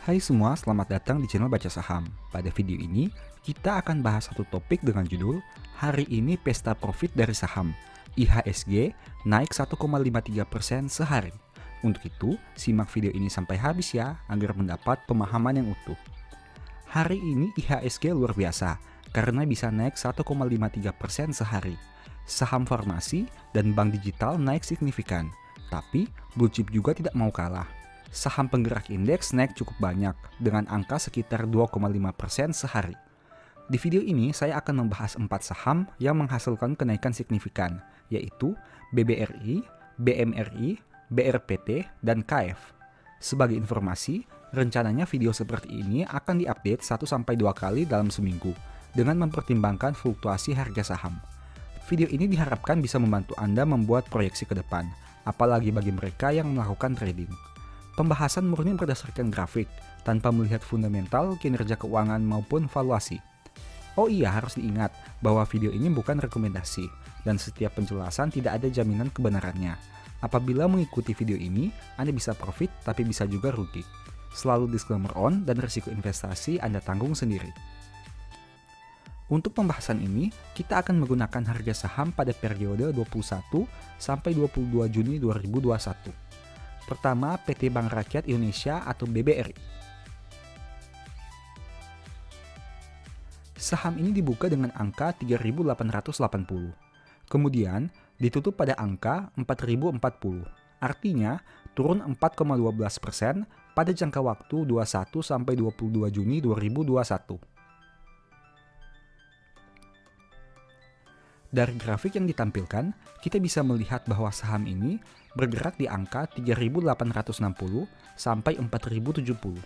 Hai semua, selamat datang di channel Baca Saham. Pada video ini, kita akan bahas satu topik dengan judul Hari ini Pesta Profit dari Saham. IHSG naik 1,53% sehari. Untuk itu, simak video ini sampai habis ya, agar mendapat pemahaman yang utuh. Hari ini IHSG luar biasa, karena bisa naik 1,53% sehari. Saham farmasi dan bank digital naik signifikan, tapi blue chip juga tidak mau kalah. Saham penggerak indeks naik cukup banyak dengan angka sekitar 2,5% sehari. Di video ini saya akan membahas 4 saham yang menghasilkan kenaikan signifikan, yaitu BBRI, BMRI, BRPT, dan KF. Sebagai informasi, rencananya video seperti ini akan diupdate 1-2 kali dalam seminggu dengan mempertimbangkan fluktuasi harga saham. Video ini diharapkan bisa membantu Anda membuat proyeksi ke depan, apalagi bagi mereka yang melakukan trading. Pembahasan murni berdasarkan grafik, tanpa melihat fundamental, kinerja keuangan maupun valuasi. Oh iya, harus diingat bahwa video ini bukan rekomendasi, dan setiap penjelasan tidak ada jaminan kebenarannya. Apabila mengikuti video ini, Anda bisa profit tapi bisa juga rugi. Selalu disclaimer on dan risiko investasi Anda tanggung sendiri. Untuk pembahasan ini, kita akan menggunakan harga saham pada periode 21 sampai 22 Juni 2021. Pertama, PT Bank Rakyat Indonesia atau BBRI. Saham ini dibuka dengan angka 3.880. Kemudian, ditutup pada angka 4.040. Artinya, turun 4,12% pada jangka waktu 21 sampai 22 Juni 2021. Dari grafik yang ditampilkan, kita bisa melihat bahwa saham ini bergerak di angka 3.860 sampai 4.070.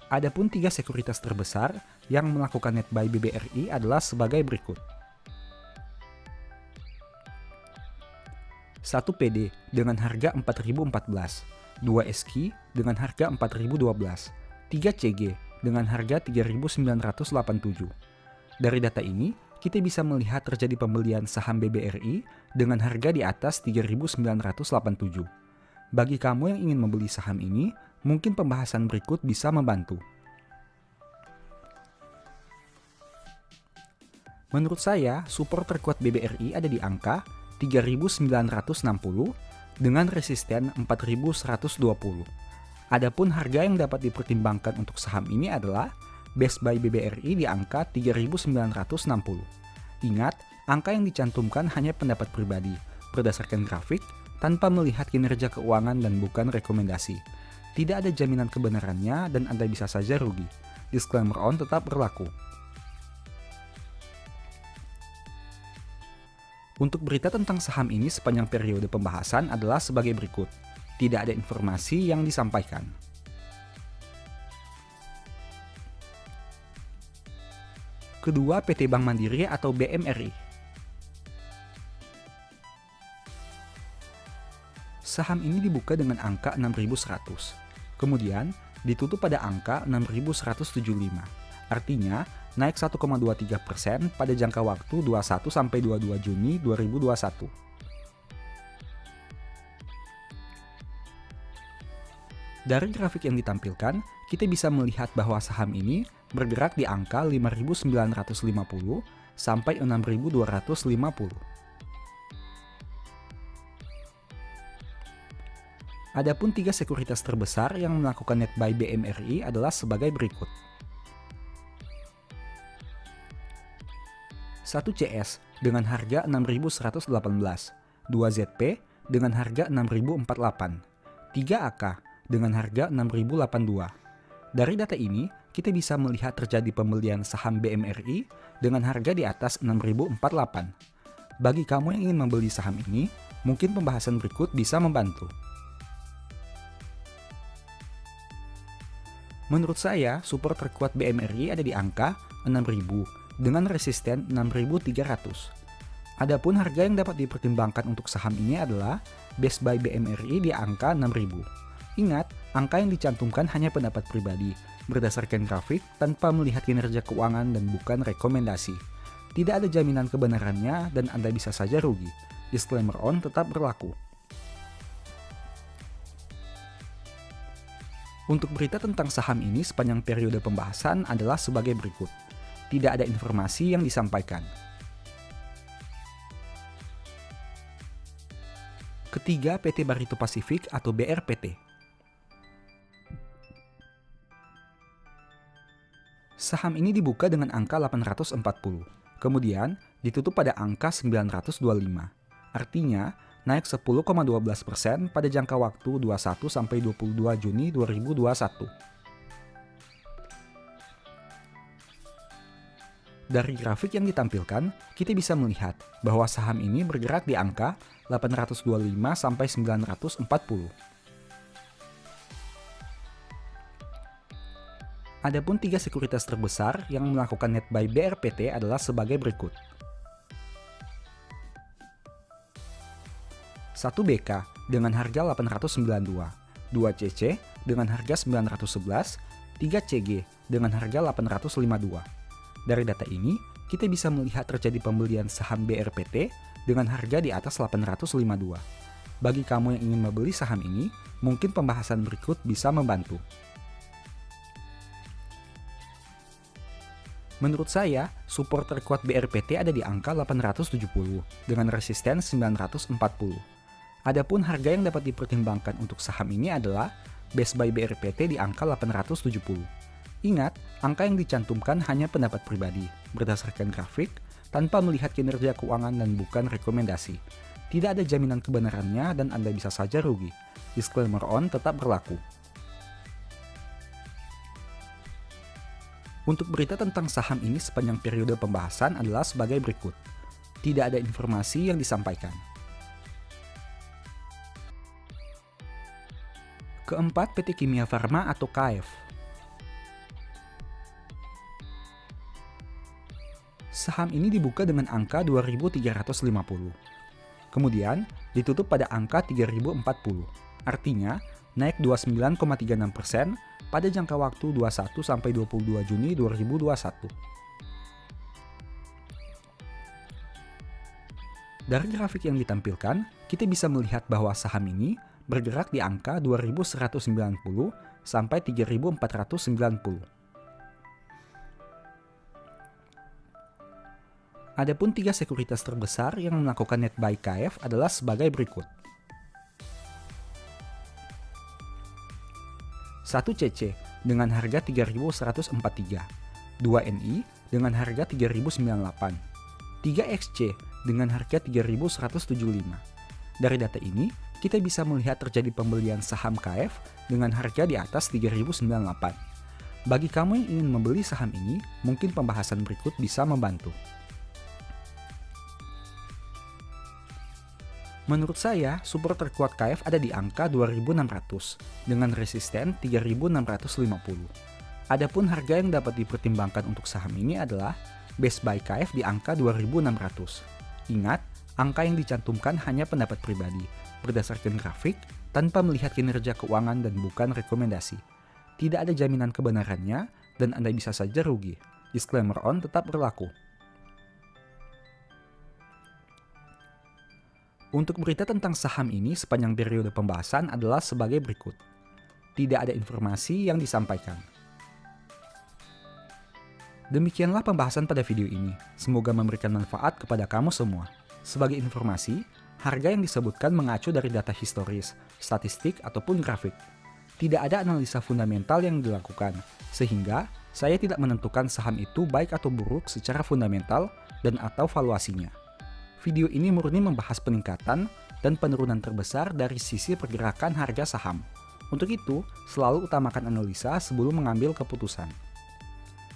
Adapun 3 sekuritas terbesar yang melakukan net buy BBRI adalah sebagai berikut. 1 PD dengan harga 4.014, 2 SQ dengan harga 4.012, 3 CG dengan harga 3.987. Dari data ini, kita bisa melihat terjadi pembelian saham BBRI dengan harga di atas 3.987. Bagi kamu yang ingin membeli saham ini, mungkin pembahasan berikut bisa membantu. Menurut saya, support terkuat BBRI ada di angka 3.960 dengan resisten 4.120. Adapun harga yang dapat dipertimbangkan untuk saham ini adalah best buy BBRI di angka 3.960. Ingat, angka yang dicantumkan hanya pendapat pribadi, berdasarkan grafik, tanpa melihat kinerja keuangan dan bukan rekomendasi. Tidak ada jaminan kebenarannya dan Anda bisa saja rugi. Disclaimer on tetap berlaku. Untuk berita tentang saham ini sepanjang periode pembahasan adalah sebagai berikut. Tidak ada informasi yang disampaikan. Kedua, PT Bank Mandiri atau BMRI. Saham ini dibuka dengan angka 6.100. Kemudian, ditutup pada angka 6.175. Artinya, naik 1,23% pada jangka waktu 21 sampai 22 Juni 2021. Dari grafik yang ditampilkan, kita bisa melihat bahwa saham ini bergerak di angka 5.950 sampai 6.250. Adapun 3 sekuritas terbesar yang melakukan net buy BMRI adalah sebagai berikut. 1 CS dengan harga 6.118, 2 ZP dengan harga 6.048, 3 AK dengan harga 6.082. Dari data ini, kita bisa melihat terjadi pembelian saham BMRI dengan harga di atas 6.048. Bagi kamu yang ingin membeli saham ini, mungkin pembahasan berikut bisa membantu. Menurut saya, support terkuat BMRI ada di angka 6.000 dengan resisten 6.300. Adapun harga yang dapat dipertimbangkan untuk saham ini adalah best buy BMRI di angka 6.000. Ingat, angka yang dicantumkan hanya pendapat pribadi, berdasarkan grafik tanpa melihat kinerja keuangan dan bukan rekomendasi. Tidak ada jaminan kebenarannya dan Anda bisa saja rugi. Disclaimer on tetap berlaku. Untuk berita tentang saham ini sepanjang periode pembahasan adalah sebagai berikut. Tidak ada informasi yang disampaikan. Ketiga, PT Barito Pacific atau BRPT. Saham ini dibuka dengan angka 840, kemudian ditutup pada angka 925. Artinya, naik 10,12% pada jangka waktu 21 sampai 22 Juni 2021. Dari grafik yang ditampilkan, kita bisa melihat bahwa saham ini bergerak di angka 825 sampai 940. Adapun 3 sekuritas terbesar yang melakukan net buy BRPT adalah sebagai berikut. 1 BK dengan harga 892, 2 CC dengan harga 911, 3 CG dengan harga 852. Dari data ini, kita bisa melihat terjadi pembelian saham BRPT dengan harga di atas 852. Bagi kamu yang ingin membeli saham ini, mungkin pembahasan berikut bisa membantu. Menurut saya, support terkuat BRPT ada di angka 870 dengan resisten 940. Adapun harga yang dapat dipertimbangkan untuk saham ini adalah best buy BRPT di angka 870. Ingat, angka yang dicantumkan hanya pendapat pribadi, berdasarkan grafik, tanpa melihat kinerja keuangan dan bukan rekomendasi. Tidak ada jaminan kebenarannya dan Anda bisa saja rugi. Disclaimer on tetap berlaku. Untuk berita tentang saham ini sepanjang periode pembahasan adalah sebagai berikut. Tidak ada informasi yang disampaikan. Keempat, PT Kimia Farma atau KF. Saham ini dibuka dengan angka 2.350. Kemudian ditutup pada angka 3.040. Artinya, naik 29,36% pada jangka waktu 21 sampai 22 Juni 2021. Dari grafik yang ditampilkan, kita bisa melihat bahwa saham ini bergerak di angka 2.190 sampai 3.490. Adapun 3 sekuritas terbesar yang melakukan net buy KF adalah sebagai berikut. 1 CC dengan harga 3.143, 2 NI dengan harga 3.098, 3 XC dengan harga 3.175. Dari data ini, kita bisa melihat terjadi pembelian saham KF dengan harga di atas 3.098. Bagi kamu yang ingin membeli saham ini, mungkin pembahasan berikut bisa membantu. Menurut saya, support terkuat KF ada di angka 2.600 dengan resisten 3.650. Adapun harga yang dapat dipertimbangkan untuk saham ini adalah best buy KF di angka 2.600. Ingat, angka yang dicantumkan hanya pendapat pribadi, berdasarkan grafik, tanpa melihat kinerja keuangan dan bukan rekomendasi. Tidak ada jaminan kebenarannya dan Anda bisa saja rugi. Disclaimer on tetap berlaku. Untuk berita tentang saham ini sepanjang periode pembahasan adalah sebagai berikut. Tidak ada informasi yang disampaikan. Demikianlah pembahasan pada video ini. Semoga memberikan manfaat kepada kamu semua. Sebagai informasi, harga yang disebutkan mengacu dari data historis, statistik, ataupun grafik. Tidak ada analisa fundamental yang dilakukan, sehingga saya tidak menentukan saham itu baik atau buruk secara fundamental dan atau valuasinya. Video ini murni membahas peningkatan dan penurunan terbesar dari sisi pergerakan harga saham. Untuk itu, selalu utamakan analisa sebelum mengambil keputusan.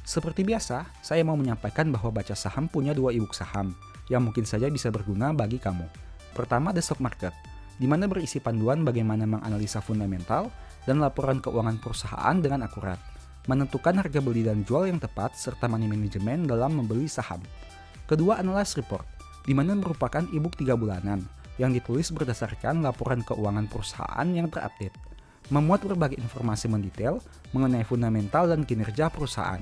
Seperti biasa, saya mau menyampaikan bahwa Baca Saham punya 2 e-book saham yang mungkin saja bisa berguna bagi kamu. Pertama, The Stock Market, di mana berisi panduan bagaimana menganalisa fundamental dan laporan keuangan perusahaan dengan akurat, menentukan harga beli dan jual yang tepat, serta money management dalam membeli saham. Kedua, Analyst Report, di mana merupakan e-book 3 bulanan yang ditulis berdasarkan laporan keuangan perusahaan yang terupdate, memuat berbagai informasi mendetail mengenai fundamental dan kinerja perusahaan,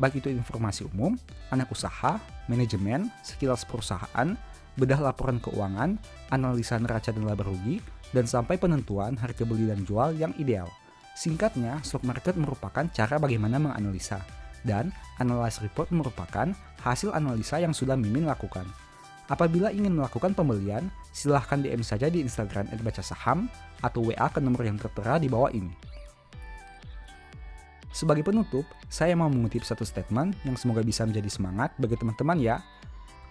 baik itu informasi umum, anak usaha, manajemen, sekilas perusahaan, bedah laporan keuangan, analisa neraca dan laba rugi, dan sampai penentuan harga beli dan jual yang ideal. Singkatnya, stock market merupakan cara bagaimana menganalisa, dan analysis report merupakan hasil analisa yang sudah Mimin lakukan. Apabila ingin melakukan pembelian, silahkan DM saja di Instagram @bacasaham atau WA ke nomor yang tertera di bawah ini. Sebagai penutup, saya mau mengutip satu statement yang semoga bisa menjadi semangat bagi teman-teman ya.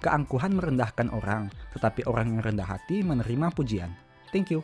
Keangkuhan merendahkan orang, tetapi orang yang rendah hati menerima pujian. Thank you.